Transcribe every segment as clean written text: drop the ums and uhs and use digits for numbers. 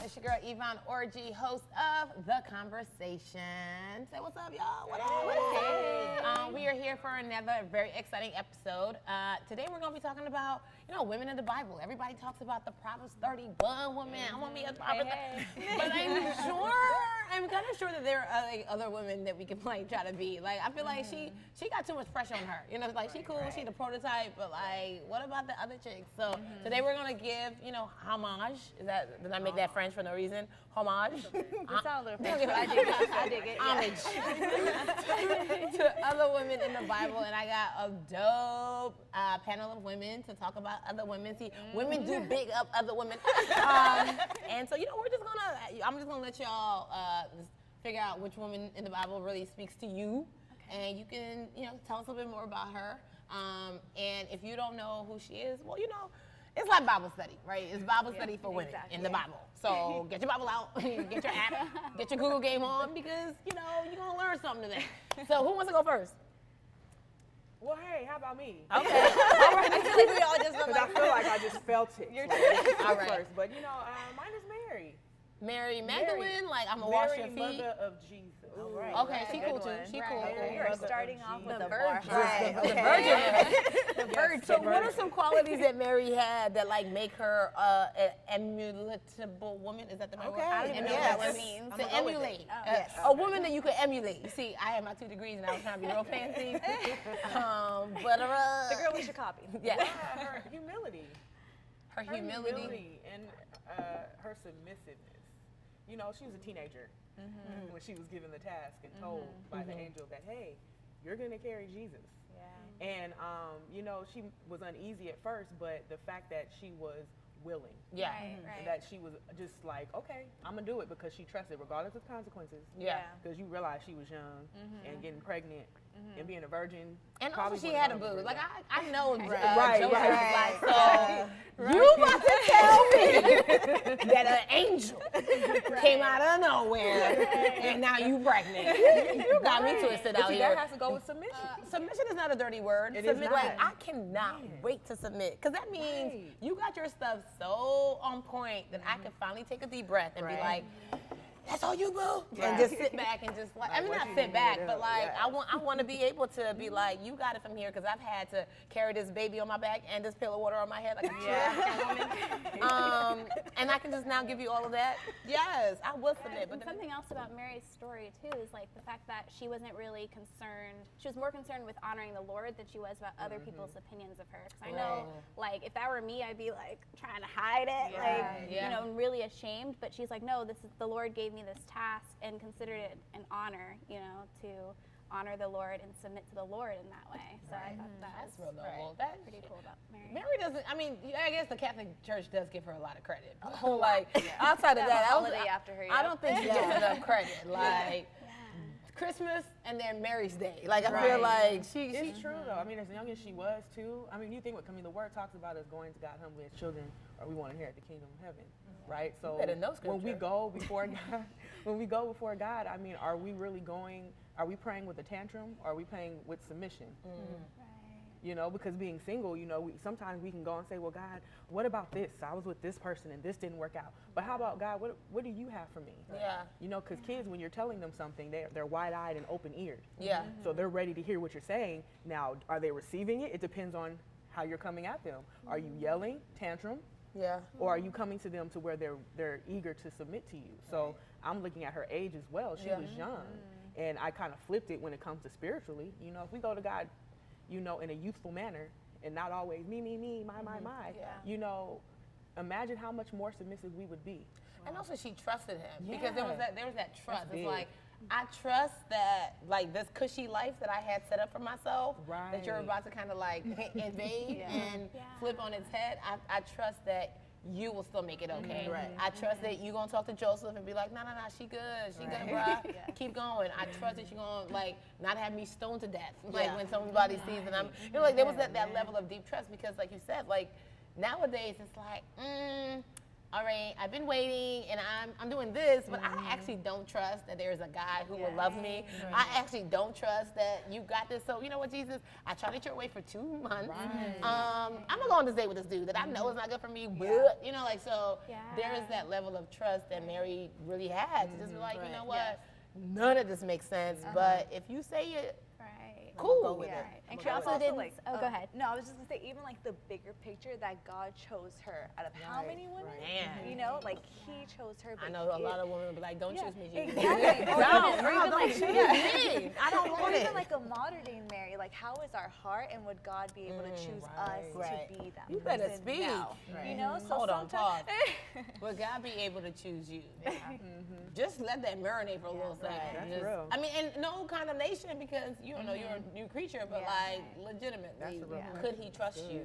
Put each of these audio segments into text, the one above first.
It's your girl, Ep1 Orgy, host of The Conversation. Say what's up, y'all. What up? Hey. We are here for another very exciting episode. Today we're going to be talking about, women in the Bible. Everybody talks about the Proverbs 31 woman. I want to be a Proverbs. But I'm kind of sure that there are other women that we can try to be. Like, I feel like she got too much pressure on her. She cool, she the prototype, but what about the other chicks? So today we're going to give, homage. Did I make that French for no reason? Homage. You sound a little French, but I dig it. Homage to other women in the Bible, and I got a dope panel of women to talk about other women. See, women do big up other women, and so I'm just gonna let y'all figure out which woman in the Bible really speaks to you, and you can tell us a little bit more about her. And if you don't know who she is, well, it's like Bible study, right? It's Bible study for women in the Bible. So get your Bible out, get your app, get your Google game on, because, you're going to learn something today. So who wants to go first? Well, hey, how about me? Okay. All right. I feel like we all just Because I feel like I just felt it. All right. First. But, mine is Mary. Mary Magdalene, I'm going to wash your feet. Mary, mother of Jesus. All right. Okay, she cool too. She cool. You're starting off with the virgin. bar. The virgin. The virgin. So what are some qualities that Mary had that make her an emulatable woman? Is that the right word? I don't even know what that means. To emulate. A woman that you could emulate. You see, I had my 2 degrees and I was trying to be real fancy. The girl we should copy. Yeah. Her humility. Her humility. And her submissiveness. She was a teenager when she was given the task and told by the angel that, hey, you're going to carry Jesus. Yeah. And, she was uneasy at first, but the fact that she was willing. Yeah. Right. That she was just like, okay, I'm going to do it because she trusted regardless of consequences. Yeah. Because you realize she was young and getting pregnant and being a virgin. And also she had a boo. I know right. So you about to tell me that an angel came out of nowhere and now you pregnant. You got me twisted out here. That has to go with submission. Submission is not a dirty word. It submit, is not. I cannot wait to submit. Because that means you got your stuff so on point that I can finally take a deep breath and be like, that's all you, boo. And just sit back and just not sit back, but I want to be able to be like, you got it from here, because I've had to carry this baby on my back and this pail of water on my head like a woman. And I can just now give you all of that. Yes, I will submit. But something else about Mary's story too is the fact that she wasn't really concerned. She was more concerned with honoring the Lord than she was about other people's opinions of her. Because I know, if that were me, I'd be trying to hide it, really ashamed. But she's like, no, this is the Lord gave me this task and considered it an honor, to honor the Lord and submit to the Lord in that way. So I thought that's real noble. That's pretty cool about Mary. Mary doesn't. I guess the Catholic Church does give her a lot of credit. Outside of that, after her. I don't think she gets enough credit. Christmas and then Mary's Day. I feel like she. It's true though. As young as she was too. You think the word talks about us going to God humbly as children, or we want to inherit the kingdom of heaven. Right, so when we go before God, are we really going? Are we praying with a tantrum, or are we praying with submission? Right. Because being single, sometimes we can go and say, well, God, what about this? I was with this person and this didn't work out. But how about God? What do you have for me? Yeah. Because kids, when you're telling them something, they're wide-eyed and open-eared. Yeah. So they're ready to hear what you're saying. Now, are they receiving it? It depends on how you're coming at them. Are you yelling, tantrum? Yeah. Or are you coming to them to where they're eager to submit to you? So I'm looking at her age as well. She was young. And I kind of flipped it when it comes to spiritually. If we go to God, in a youthful manner and not always me, my, imagine how much more submissive we would be. And also she trusted him because there was that trust. It's I trust that this cushy life that I had set up for myself that you're about to kind of invade and flip on its head. I trust that you will still make it okay. Right. I trust that you're gonna talk to Joseph and be like, no, she good, good, bro. Keep going. I trust that you're gonna not have me stoned to death. When somebody sees that I'm, there was that level of deep trust because, like you said, nowadays it's all right, I've been waiting and I'm doing this, but I actually don't trust that there's a guy who will love me. I actually don't trust that you got this. So you know what, Jesus? I tried it your way for 2 months. I'm gonna go on this date with this dude that I know is not good for me, but you know, like, so there is that level of trust that Mary really had to just be like, you know what? None of this makes sense, but if you say it, cool. Go with it. And she also didn't. Like, go ahead. No, I was just gonna say, even like the bigger picture that God chose her out of how many women? Man. You know, like He chose her. I know a lot of women will be like, don't choose me, Jesus. Exactly. Don't choose me. I don't Or want it. even like a modern day Mary, like how is our heart, and would God be able to choose us to be that You better person speak. now? You know, so Hold on, sometimes. pause. Would God be able to choose you? Just let that marinate for a little second. That's Just- real. I mean, and no condemnation because you don't know you're a new creature, but like legitimately, could He trust you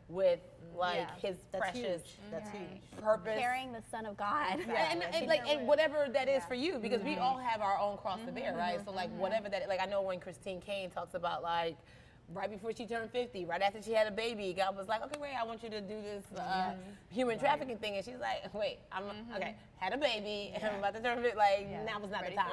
with like His precious That's huge. purpose? Carrying the Son of God. And like and whatever that is for you, because we all have our own cross to bear, right? So like whatever that, like I know when Christine Kane talks about like right before she turned 50, right after she had a baby, God was like, okay, wait, I want you to do this human trafficking thing, and she's like, wait, I'm okay, had a baby, and I'm about to turn 50, like now is not the time.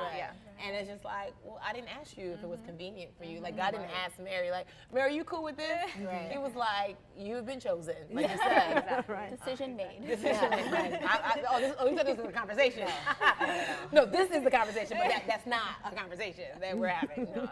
And it's just like, well, I didn't ask you if it was convenient for you. Like God didn't ask Mary, like, Mary, you cool with this? It was like, you've been chosen, like you said. Decision made. Decision made. You said this was a conversation. No, this is the conversation, but that's not a conversation that we're having. No,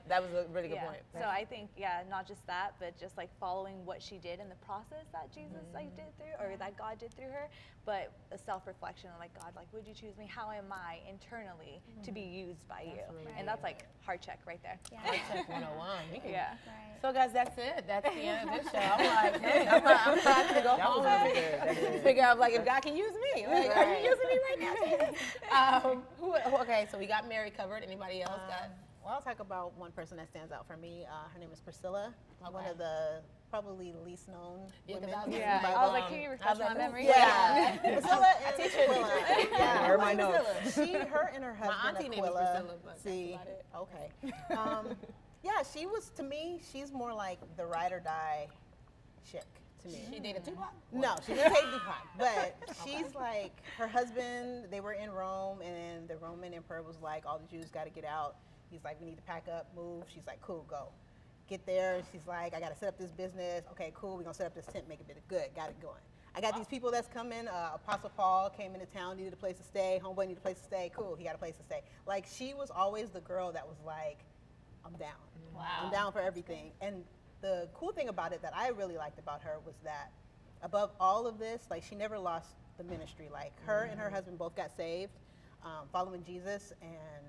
that was a really good point. So I think, not just that, but just like following what she did in the process that Jesus like did through, or that God did through her, but a self-reflection of like, God, like, would you choose me? How am I internally to be used by you? And that's like heart check right there. Heart check 101. Yeah. So guys, that's it. That's the end of this show. I'm like, hey, I'm trying to go home and figure out like if God can use me. Like, are you using me right now, Jesus? Okay, so we got Mary covered. Anybody else got? Well, I'll talk about one person that stands out for me. Her name is Priscilla, one of the probably least known women. I was like, can you refresh my memory? Yeah. Priscilla is teacher. Aquila. Yeah, Where are my notes? Her and her husband, My auntie named Aquila. Priscilla, but See, that's about it. okay. Yeah, she was, to me, she's more like the ride or die chick to me. She dated Tupac? No, she didn't take Tupac, but she's like, her husband, they were in Rome, and the Roman emperor was like, all the Jews got to get out. He's like, we need to pack up, move. She's like, cool, go. Get there. She's like, I got to set up this business. Okay, cool. We're going to set up this tent, make it good. Got it going. I got these people that's coming. Apostle Paul came into town, needed a place to stay. Homeboy needed a place to stay. Cool, he got a place to stay. Like, she was always the girl that was like, I'm down. Wow. I'm down for everything. And the cool thing about it that I really liked about her was that above all of this, like, she never lost the ministry. Like, her and her husband both got saved, following Jesus. And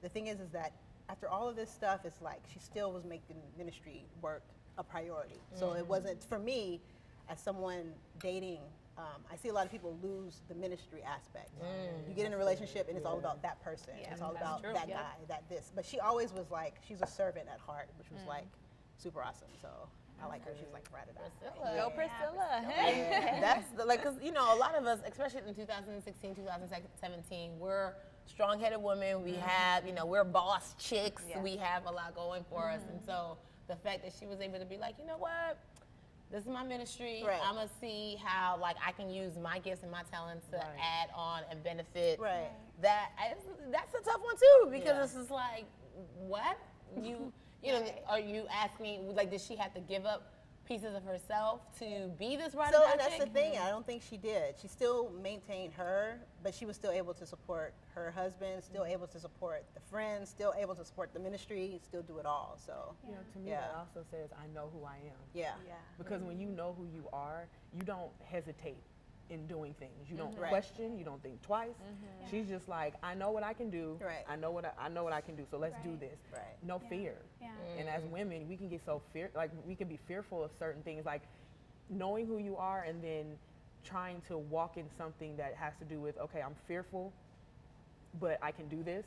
the thing is that after all of this stuff, it's like she still was making ministry work a priority. So it wasn't, for me, as someone dating, I see a lot of people lose the ministry aspect. You get in a relationship and it's all about that person. It's all about that guy, that this. But she always was like, she's a servant at heart, which was like super awesome. So I like her. She's like ride or die. Go Priscilla. That's like, cause you know, a lot of us, especially in 2016, 2017, we're strong-headed women. We have, you know, we're boss chicks. We have a lot going for us, and so the fact that she was able to be like, you know what, this is my ministry. I'm gonna see how like I can use my gifts and my talents to add on and benefit. That's a tough one too, because it's just like, what you know, are you asking like, did she have to give up pieces of herself to be this writer? So, and that's the thing, I don't think she did. She still maintained her, but she was still able to support her husband, still able to support the friends, still able to support the ministry, still do it all. So, you know, to me, that also says, I know who I am. Because when you know who you are, you don't hesitate in doing things. You don't question, you don't think twice. She's just like, I know what I can do. I know what I can do. So let's do this. No fear. And as women, we can get so we can be fearful of certain things, like knowing who you are and then trying to walk in something that has to do with, okay, I'm fearful, but I can do this.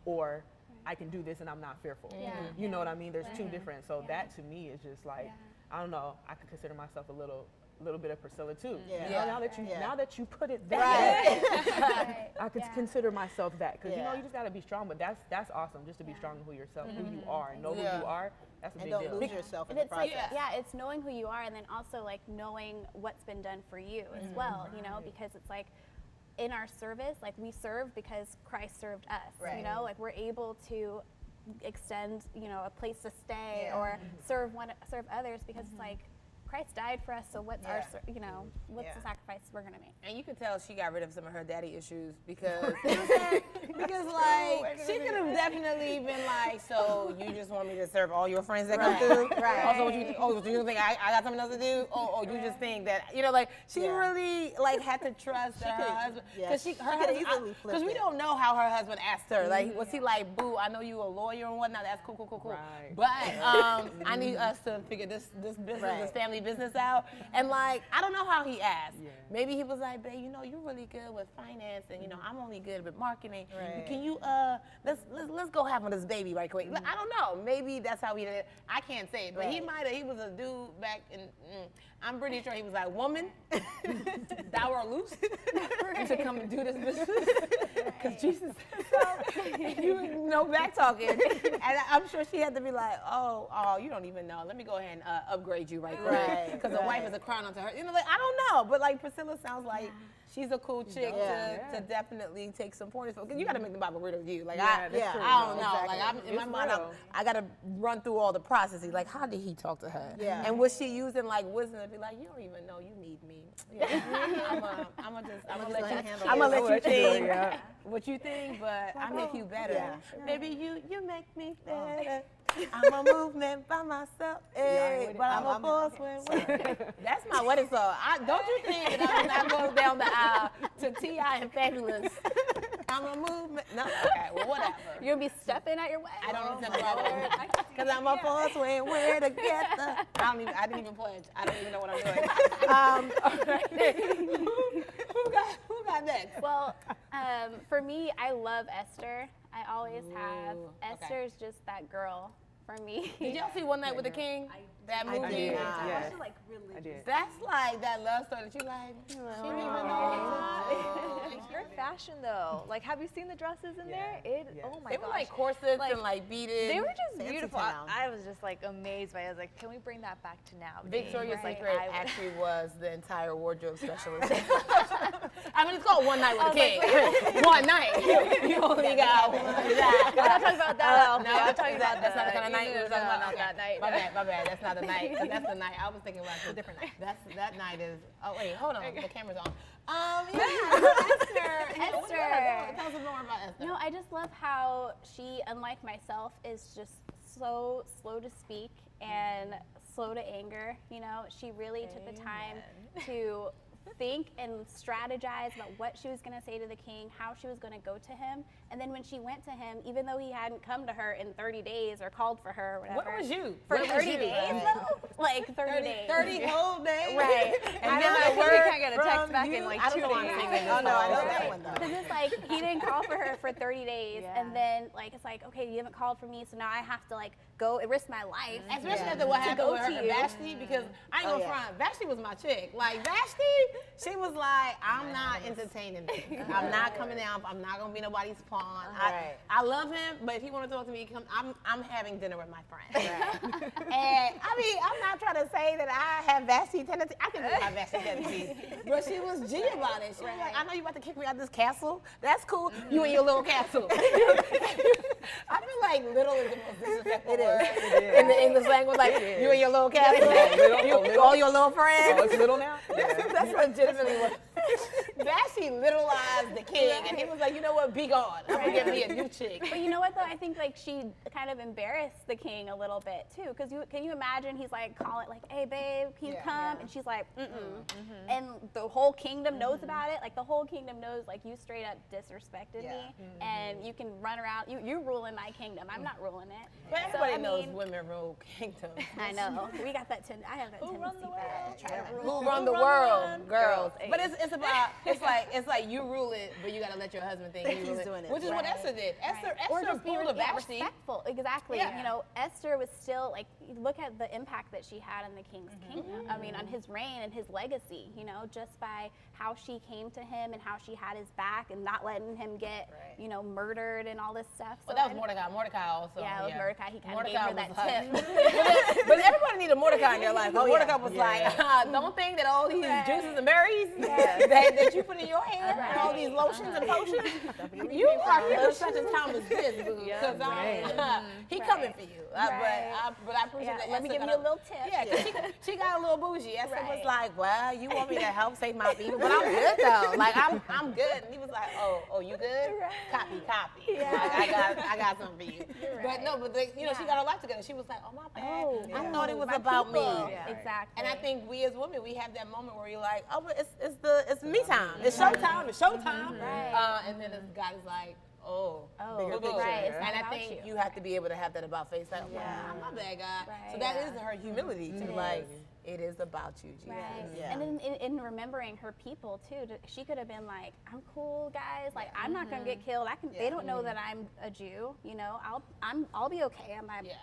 Or I can do this and I'm not fearful. You know what I mean? There's two different. So that to me is just like, I don't know, I could consider myself a little little bit of Priscilla too. Yeah. You know, now that you put it that Right. way, I could consider myself that, because you know, Yeah. you just got to be strong. But that's awesome, just to be strong in who you are, and know who you are. That's a And big don't deal. lose yourself in And the it's like, process. it's knowing who you are, and then also like knowing what's been done for you as well, you know, because it's like in our service, like we serve because Christ served us, you know, like we're able to extend, you know, a place to stay or serve others because it's like Christ died for us, so what's our, you know, what's the sacrifice we're gonna make? And you can tell she got rid of some of her daddy issues because, because like she could have definitely been like, so you just want me to serve all your friends that come through? Right. Also, you think I got something else to do? Oh, you just think that, you know, like she really like had to trust that her husband, because because we don't know how her husband asked her. Like, was he like, boo, I know you a lawyer and whatnot, that's cool. Right. But I need us to figure this business, this family business out. And like, I don't know how he asked. Yeah. Maybe he was like, babe, you know, you're really good with finance, and you know, I'm only good with marketing. Right. Can you let's go have this baby right quick? I don't know. Maybe that's how he did it. I can't say it, but he might have. He was a dude back in. I'm pretty sure he was like, woman, thou art loose to come and do this business, because Jesus said so. You no back talking, and I'm sure she had to be like, oh, you don't even know. Let me go ahead and upgrade you right quick, because a wife is a crown unto her. You know, like I don't know, but like Priscilla sounds like she's a cool chick to definitely take some pointers. Because you got to make the Bible read of you. Like I don't know. Exactly. Like in my mind, I got to run through all the processes. Like how did he talk to her? Yeah. And was she using like wisdom to be like, you don't even know you need me. I'm gonna let you think what you think, but I make you better. Yeah. Baby, you make me better. I'm a movement by myself, but I'm a force when that's my wedding song. Don't you think that I will not go down the aisle to T.I. and Fabulous? I'm a movement. No, okay, well, whatever. You're gonna be stepping at your wedding. I don't even know because I'm a force when we're together. I didn't even pledge. I don't even know what I'm doing. All right. Who got next? Well, for me, I love Esther. I always have. Esther's just that girl for me. Did y'all see One Night with the King? That movie? I did. Yes. Like really. I did. That's like that love story that you like. She didn't even know. Your fashion though, like have you seen the dresses in there? Oh my They gosh. were like corsets and like beaded. They were just Fancy beautiful. town. I was just like amazed by it. I was like, can we bring that back to now? Victoria's Like, Secret I would- actually was the entire wardrobe specialist. I mean, it's called One Night with the King. One night. You only got one night. We're not talking about that. No, I'm talking about that's not the kind of night we were talking about. that night. My bad. That's not the night. 'Cause that's the night I was thinking about. It's a different night. That night is. Oh wait, hold on. The camera's on. Esther. Tell us more about Esther. No, I just love how she, unlike myself, is just so slow to speak and slow to anger. You know, she really took the time to think and strategize about what she was going to say to the king, how she was going to go to him. And then when she went to him, even though he hadn't come to her in 30 days or called for her or whatever. Where was you? For Where was 30 you? days, though? Like 30 days. 30 whole days? Right. And then then we can't get a text from back you? in like I don't 2 know why I'm days. singing this Oh, no, I know song. that one, though. Because it's like, he didn't call for her for 30 days. Yeah. And then, like, it's like, okay, you haven't called for me, so now I have to, like, go and risk my life. Especially after what happened go with to her, you. Vashti, because I ain't gonna front. Vashti was my chick. Like Vashti, she was like, I'm not entertaining this. I'm not coming down. I'm not gonna be nobody's pawn. I love him, but if he wanna talk to me, I'm having dinner with my friend. And I mean, I'm not trying to say that I have Vashti tendencies. I can do my Vashti tendencies, but she was G about it. She was like, I know you about to kick me out of this castle. That's cool. You in your little castle. I feel like little is the most disrespectful word in the English language. Like, you in your little castle, all your little friends. Oh, it's little now? That's legitimately what. Vashti literalized the king, and he was like, you know what, be gone. I'm gonna get me a new chick. But you know what, though? I think, like, she kind of embarrassed the king a little bit, too. Because can you imagine he's, like, calling, like, hey, babe, can you come? And she's like, And the whole kingdom knows about it. Like, the whole kingdom knows, like, you straight up disrespected me. And you can run around. You're ruling my kingdom. I'm not ruling it. But everybody knows women rule kingdoms. I know. We got that I have that Who run tendency the world? Who run the world? Girls. But it's like you rule it, but you gotta let your husband think he rule it. doing it. Which is what Esther did. Esther Or just be pulled a Vashti. respectful. Exactly. Yeah. You know, Esther was still like, look at the impact that she had in the king's kingdom. I mean, on his reign and his legacy, you know, just by how she came to him and how she had his back and not letting him get, you know, murdered and all this stuff. Well, that was Mordecai. Mordecai also. Yeah, it was Mordecai. He kind of gave her that tip. But everybody need a Mordecai in their life. But Mordecai was like, Yeah. don't think that all these juices and berries that you put in your hair and all these lotions and potions, you are here for such a time as this, boo. Because he coming for you. But I appreciate that. Let me give you a little tip. Yeah, because she got a little bougie. Esther was like, well, you want me to help save my people, but I'm good though. Like I'm good. And he was like, oh, you good? Copy. Yeah. Like, I got something for you. But no, she got her life together. She was like, oh my bad. I thought it was about me. Yeah. Exactly. And I think we as women, we have that moment where you're like, oh, but it's me time. It's showtime. It's showtime. Right. And then this guy is like, oh, bigger boo-boo. picture. Right. It's not And I about think you have to be able to have that about face. Like, I'm not that guy. Right. So that is her humility to like, it is about you, Jesus. Right. Yeah. And in remembering her people too, she could have been like, "I'm cool, guys. Like, I'm not gonna get killed. They don't know that I'm a Jew. You know, I'll be okay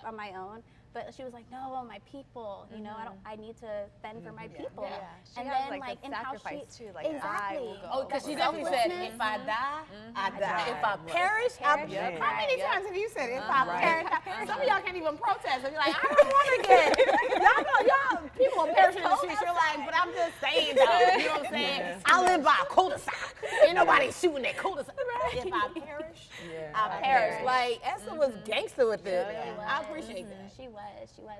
on my own." But she was like, "No, my people. You know, I need to fend for my people." Yeah. She And has then like in the how sacrifice too. Like exactly. I will go. Oh, because she definitely said, if I die, I die. If I perish, I perish. How many times have you said, if I perish? Some of y'all can't even protest. And you're like, I don't want to get. Y'all, people are perishing in the streets. You're like, but I'm just saying, though. You know what I'm saying? I live by a cul-de-sac. Ain't nobody shooting that cul-de-sac. If I perish, I perish. Like, Esther was gangster with it. I appreciate that. She was.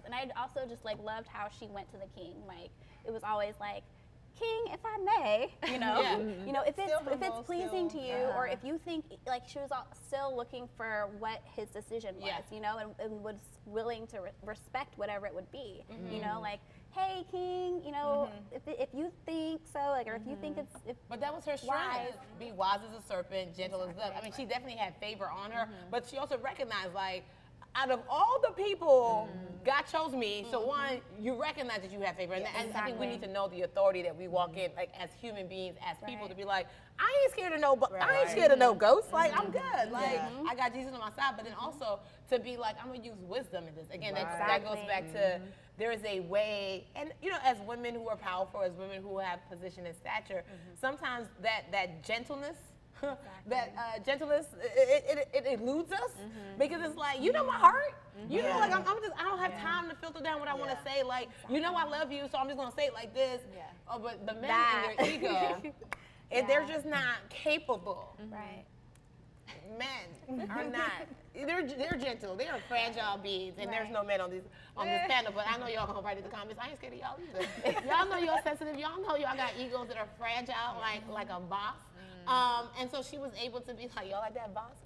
And I also just like loved how she went to the king. Like, it was always like, "King, if I may," you know, you know, if it's pleasing to you, or if you think, like, she was still looking for what his decision was, you know, and was willing to respect whatever it would be, you know, like, "Hey, king, you know, if you think so, like, or if you think it's But that was her strength. Be wise as a serpent, gentle as a dove. I mean, she definitely had favor on her, but she also recognized, like, out of all the people, God chose me. So one, you recognize that you have favor, and I think we need to know the authority that we walk in, like as human beings, as people, to be like, I ain't scared of I ain't scared of no ghosts. Like I'm good. Like I got Jesus on my side. But then also to be like, I'm gonna use wisdom in this. Again, that goes back to there is a way, and you know, as women who are powerful, as women who have position and stature, sometimes that gentleness. That gentleness, it eludes us because it's like, you know my heart. You know, like I don't have time to filter down what I want to say. Like, you know I love you, so I'm just gonna say it like this. Oh, but the men in their ego, they're just not capable. right. Men are not. They're gentle. They are fragile beings, and there's no men on this panel. But I know y'all gonna write in the comments. I ain't scared of y'all either. Y'all know y'all sensitive. Y'all know y'all got egos that are fragile, like a boss. And so she was able to be like, y'all like that, boss?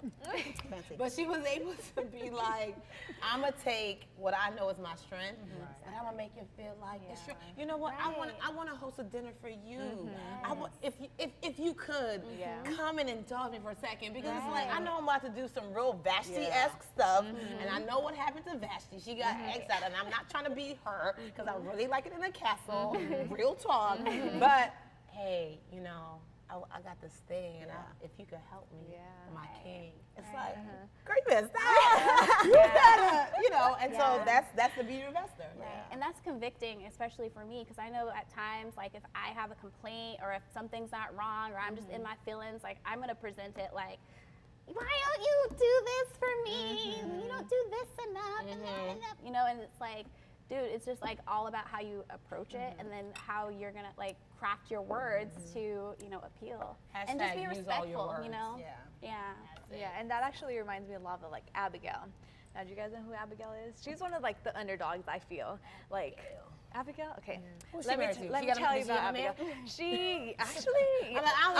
But she was able to be like, I'm going to take what I know is my strength, and I'm going to make you feel like it's true. You know what? I want to host a dinner for you. I want, if you could, come and indulge me for a second, because it's like, I know I'm about to do some real Vashti-esque stuff, and I know what happened to Vashti. She got exiled, and I'm not trying to be her, because I really like it in a castle, real talk, but hey, you know, I got this thing, and if you could help me, my king. It's like, greatness, you better, you know, and so that's the beauty of Esther. Right. And that's convicting, especially for me, because I know at times, like, if I have a complaint or if something's not wrong or I'm just in my feelings, like, I'm going to present it like, why don't you do this for me? You don't do this enough, and that enough. You know, and it's like, dude, it's just like all about how you approach it and then how you're gonna like craft your words to, you know, appeal. And just be respectful, you know? Yeah, and that actually reminds me a lot of like Abigail. Now, do you guys know who Abigail is? She's one of like the underdogs, I feel. Like, Abigail? Okay. Let me tell you about Abigail. She actually, I'm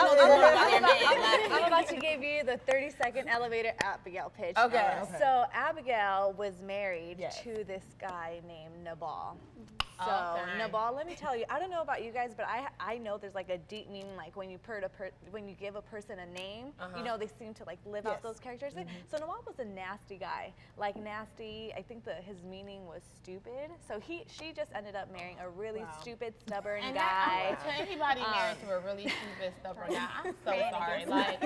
about to give you the 30-second elevator Abigail pitch. Okay. So Abigail was married to this guy named Nabal. So, Nabal, let me tell you, I don't know about you guys, but I know there's like a deep meaning, like when you give a person a name, you know, they seem to like live out those characters. So Nabal was a nasty guy, like nasty. I think his meaning was stupid. So she just ended up marrying a really stupid, stubborn guy. To anybody married to a really stupid, stubborn guy, I'm so sorry. Like,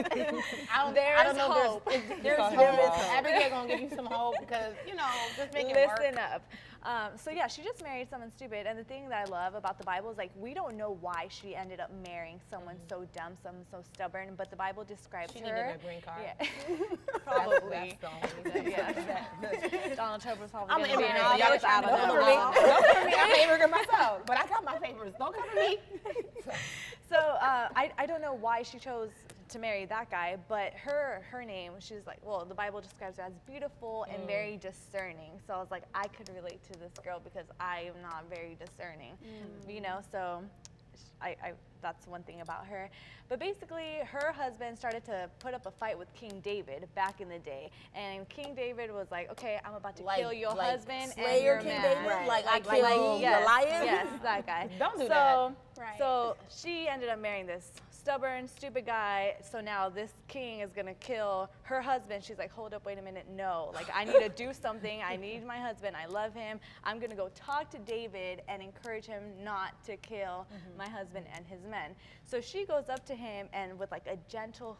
I don't know. There's hope. Abigail gonna give you some hope because, you know, just make it work. Listen up. So yeah, she just married someone stupid, and the thing that I love about the Bible is like we don't know why she ended up marrying someone so dumb, someone so stubborn, but the Bible describes her. She needed a green card. Yeah. Probably. Donald Trump was probably. I'm an immigrant. Y'all Don't cover me. Don't cover me. I'm an immigrant myself, but I got my papers. Don't cover me. So I don't know why she chose to marry that guy, but her name, she's like, well, the Bible describes her as beautiful and very discerning. So I was like, I could relate to this girl because I am not very discerning, you know. So I that's one thing about her. But basically, her husband started to put up a fight with King David back in the day, and King David was like, "Okay, I'm about to kill your husband and your King man." David? Right. Like I killed Goliath? Yes, that guy. Don't do that. So she ended up marrying this stubborn, stupid guy. So now this king is gonna kill her husband. She's like, hold up, wait a minute, no. Like, I need to do something. I need my husband. I love him. I'm gonna go talk to David and encourage him not to kill my husband and his men. So she goes up to him and with like a gentle,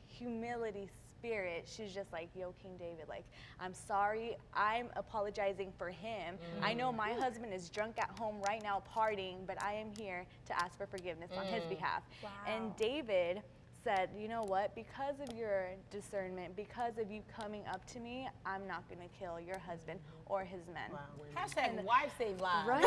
humility spirit, she's just like, yo, King David, like, I'm sorry. I'm apologizing for him. I know my husband is drunk at home right now partying, but I am here to ask for forgiveness on his behalf. Wow. And David said, you know what, because of your discernment, because of you coming up to me, I'm not going to kill your husband or his men. Wow. Hashtag wife save lives. Right.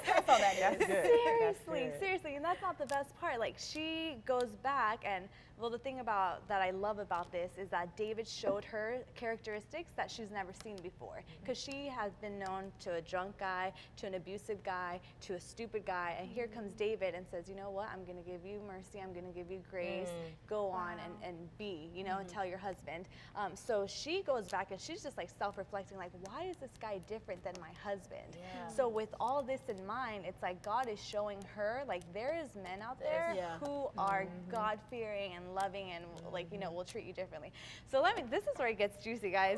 That's all that is. Seriously, and that's not the best part. Like, she goes back and, well, the thing that I love about this is that David showed her characteristics that she's never seen before. Because she has been known to a drunk guy, to an abusive guy, to a stupid guy. And here comes David and says, you know what, I'm going to give you mercy. I'm going to give you grace. Go on and be, you know, and tell your husband. So she goes back and she's just like self-reflecting, like, why is this guy different than my husband? Yeah. So with all this in mind, it's like God is showing her, like, there is men out there who are God-fearing and loving and, like, you know, will treat you differently. So this is where it gets juicy, guys.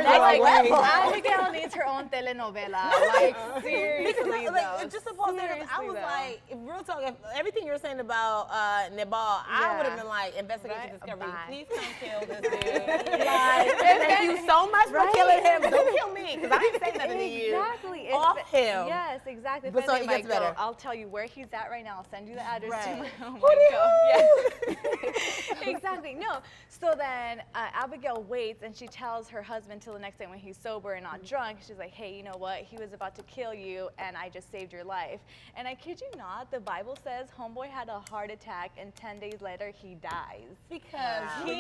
Abigail needs her own telenovela. Like, seriously, like, just to pause there, I was like, real talk, if everything you're saying about Nabal, I would have been like, investigation discovery, please come kill this dude. Like, thank you so much for killing him. Don't kill me, because I didn't say nothing to you. Exactly. Off him. Yes, exactly. But so it gets better. I'll tell you where he's at right now. I'll send you the address to my home. Exactly. No. So then Abigail waits and she tells her husband till the next day when he's sober and not drunk. She's like, hey, you know what? He was about to kill you and I just saved your life. And I kid you not, the Bible says homeboy had a heart attack and 10 days later he dies. Because he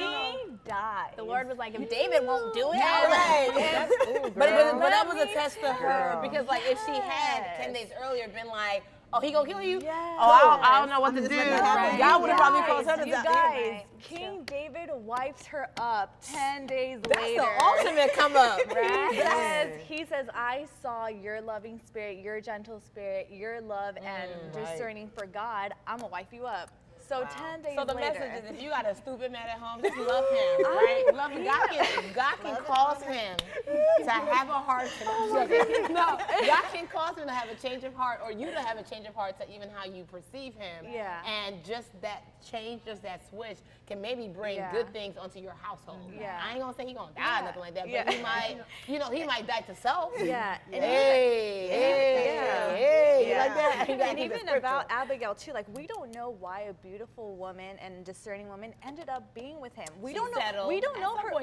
dies. The Lord was like, if David won't do it, but that was a test to her because, like, if she had 10 days earlier been like, oh, he gonna kill you? Yes. Oh, I don't know what to do. God would have probably caused her to die. You guys, King David wipes her up 10 days later. That's the ultimate come up. Right? He says, I saw your loving spirit, your gentle spirit, your love and discerning for God. I'm gonna wipe you up. So 10 days later. So the message is, if you got a stupid man at home, just love him, right? Love him. God can cause him to have a heart. God can cause him to have a change of heart, or you to have a change of heart to even how you perceive him. Yeah. And just that change, just that switch, can maybe bring good things onto your household. Yeah. I ain't gonna say he gonna die or nothing like that, but he might, he might die to self. Yeah. Hey, like that. And even about Abigail too, like, we don't know why a beautiful woman and discerning woman ended up being with him. We don't know. We don't know her.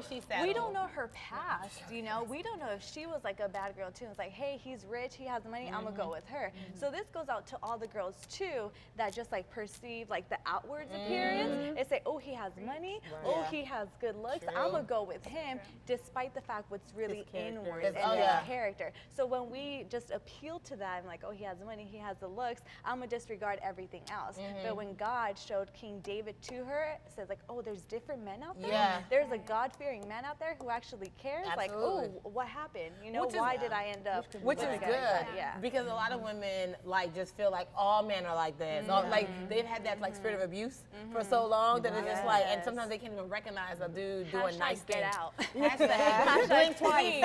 We don't know her past. You know, we don't know if she was like a bad girl too. It's like, hey, he's rich, he has money, I'm gonna go with her. So this goes out to all the girls too that just like perceive like the outwards appearance. They say, oh, he has money. Oh, he has good looks. I'm gonna go with him, despite the fact what's really inward and his character. So when we just appeal to that, I'm like, oh, he has money, he has the looks, I'm going to disregard everything else. But when God showed King David to her, it says like, oh, there's different men out there? Yeah. There's a God-fearing man out there who actually cares? Absolutely. Like, oh, what happened? You know, why did I end up Which is with a guy good, like that? Yeah. because a lot of women like just feel like all men are like this. Like they've had that like spirit of abuse for so long that it's just like, and sometimes they can't even recognize a dude doing nice get things. out. Hashtag blink twice.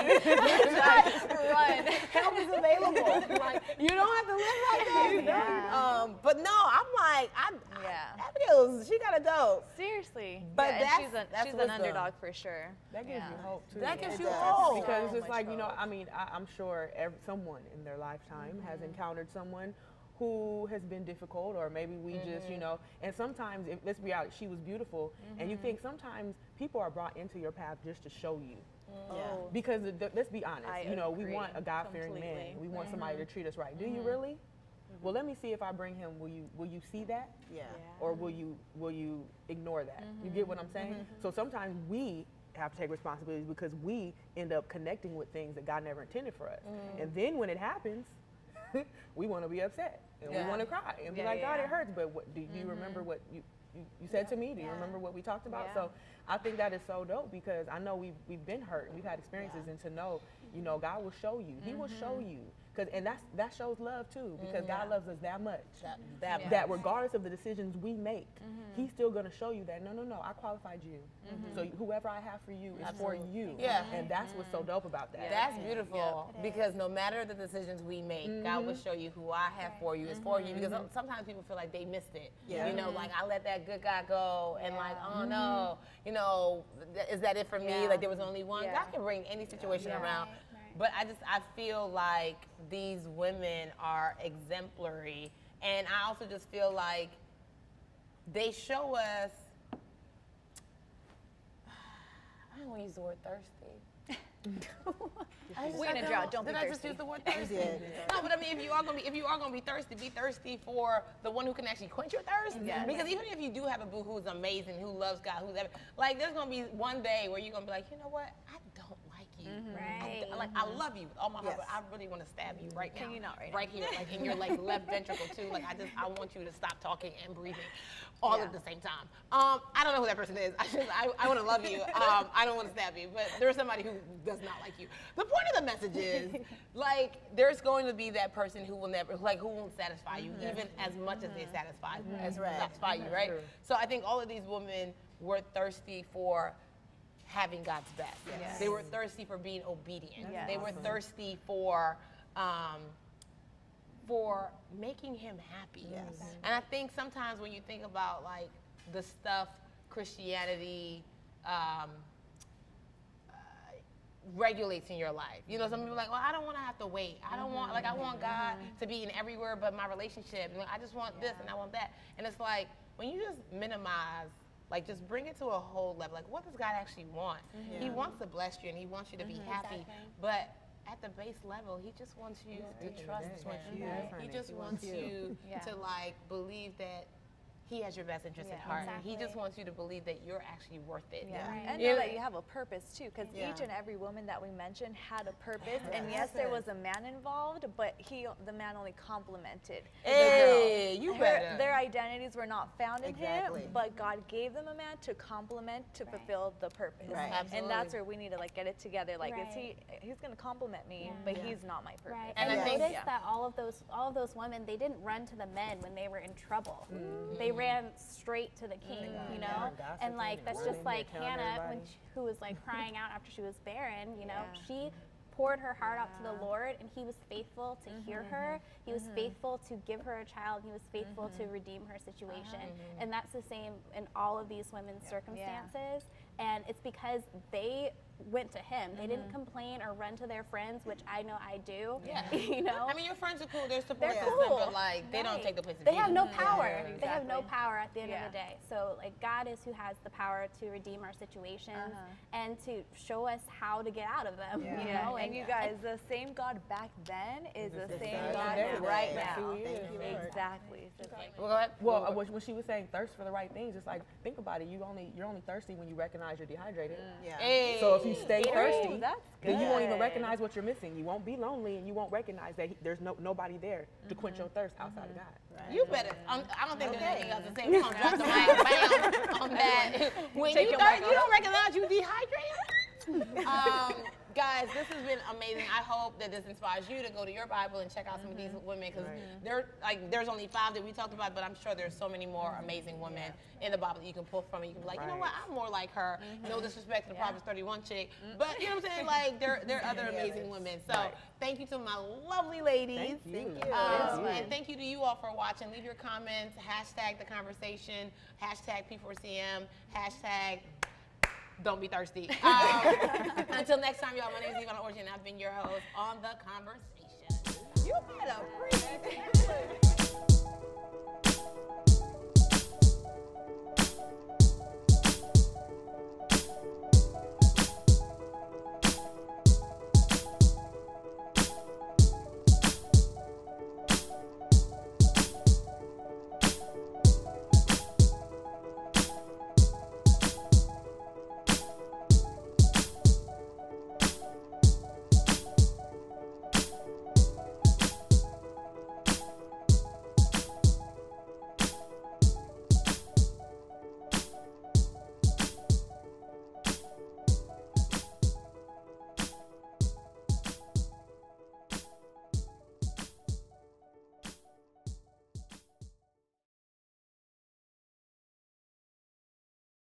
Run. Help is available. Like you don't have to live like that. Yeah. But no, I'm like, Abigail, she got a dope. Seriously. But and that's she's wisdom. an underdog for sure. That gives you hope too. That gives It you does. hope. Because it's So just much like, you know, hope. I mean, I'm sure someone in their lifetime has encountered someone who has been difficult, or maybe we just, you know, and sometimes, let's be honest, she was beautiful, and you think sometimes people are brought into your path just to show you. Oh. Because let's be honest, I you know, we agree want a God-fearing man. completely. We want somebody to treat us right. Do you really? Well, let me see if I bring him. Will you see that? Yeah. Or will you ignore that? You get what I'm saying? So sometimes we have to take responsibility because we end up connecting with things that God never intended for us. And then when it happens, we want to be upset and we want to cry and be like, God, it hurts. But what, do you remember what you said to me? Do you remember what we talked about? Yeah. So I think that is so dope because I know we've been hurt and we've had experiences, and to know, you know, God will show you. He will show you. And that shows love too, because God loves us that much. That regardless of the decisions we make, He's still going to show you that, no, I qualified you. So whoever I have for you is for you. Yeah. And that's what's so dope about that. That's beautiful, because no matter the decisions we make, God will show you who I have for you is for you. Because sometimes people feel like they missed it. Yeah. You know, like I let that good guy go, and like, oh no, you know, is that it for me? Like there was only one. God can bring any situation around. But I feel like these women are exemplary, and I also just feel like they show us, I don't want to use the word thirsty. We're gonna draw. Don't be Did I just thirsty. use the word thirsty? did. No, but I mean, if you are gonna be thirsty, be thirsty for the one who can actually quench your thirst. Yes. Because even if you do have a boo who's amazing, who loves God, like, there's gonna be one day where you're gonna be like, you know what, I don't like you. Right. I love you with all my heart, Yes. but I really want to stab you right now. Can you not right now? Right here, like in your like left ventricle too. Like I want you to stop talking and breathing all at the same time. I don't know who that person is. I want to love you. I don't want to stab you, but there's somebody who does not like you. The point of the message is, like, there's going to be that person who will never, like, who won't satisfy you, even as much as they satisfy you, right? So I think all of these women were thirsty for having God's best. Yes. They were thirsty for being obedient. Yes. They were thirsty for making Him happy. Yes. And I think sometimes when you think about like the stuff Christianity regulates in your life, you know, some people are like, well, I don't want to have to wait. I don't want, like, I want God to be in everywhere but my relationship. And I just want this and I want that. And it's like, when you just minimize, like, just bring it to a whole level. Like, what does God actually want? He wants to bless you and He wants you to be happy. Exactly. But at the base level, He just wants you to trust Him. He just wants you to, like, believe that He has your best interest at heart. Exactly. He just wants you to believe that you're actually worth it. Yeah. Right. And You know know- that you have a purpose too, because each and every woman that we mentioned had a purpose. And yes, there was a man involved, but the man only complimented Hey, the girl. you better. Their identities were not found in Exactly. him, but God gave them a man to complement to fulfill the purpose. Right. And that's where we need to like get it together. Like, Right. he's going to compliment me, but he's not my purpose. Right. And And I I think- noticed that all of those women, they didn't run to the men when they were in trouble. They ran straight to the king, you know? Yeah, gossiping And like and that's running, just like telling Hannah, everybody. who was like crying out after she was barren, you know, Yeah. she poured her heart out to the Lord, and He was faithful to hear her. He was faithful to give her a child. He was faithful to redeem her situation. And that's the same in all of these women's circumstances. And it's because they went to Him. They didn't complain or run to their friends, which I know I do. Yeah. You know? I mean, your friends are cool. They're support They're system, cool. but like they don't Right. take the place of They Jesus. have no power. Yeah, They have no exactly. power at the end Yeah. of the day. So like God is who has the power to redeem our situations and to show us how to get out of them. You know, And you guys, the same God back then is the same God God today. right That's now. who He is. Thank you, Lord. Exactly. So, Well, go ahead. Well, when she was saying thirst for the right things, it's like, think about it. You're only thirsty when you recognize you're dehydrated. Yeah. Hey. So if if you stay thirsty, that's then you won't even good. recognize what you're missing. You won't be lonely, and you won't recognize that there's nobody there to quench your thirst outside of God. Right. You better. I don't think there's anything else to say. We're gonna drop the mic bam on that. When Take you your thirst, mic you off. don't recognize you dehydrated. Guys, this has been amazing. I hope that this inspires you to go to your Bible and check out some of these women, because there's only 5 that we talked about, but I'm sure there's so many more amazing women in the Bible that you can pull from, and you can be like, you know what, I'm more like her. No disrespect to the Proverbs 31 chick, but you know what I'm saying? Like, there are other amazing women. So thank you to my lovely ladies. Thank you. And thank you to you all for watching. Leave your comments, hashtag the conversation, hashtag P4CM, hashtag don't be thirsty. Until next time, y'all, my name is Ivana Orji, and I've been your host on The Conversation. You better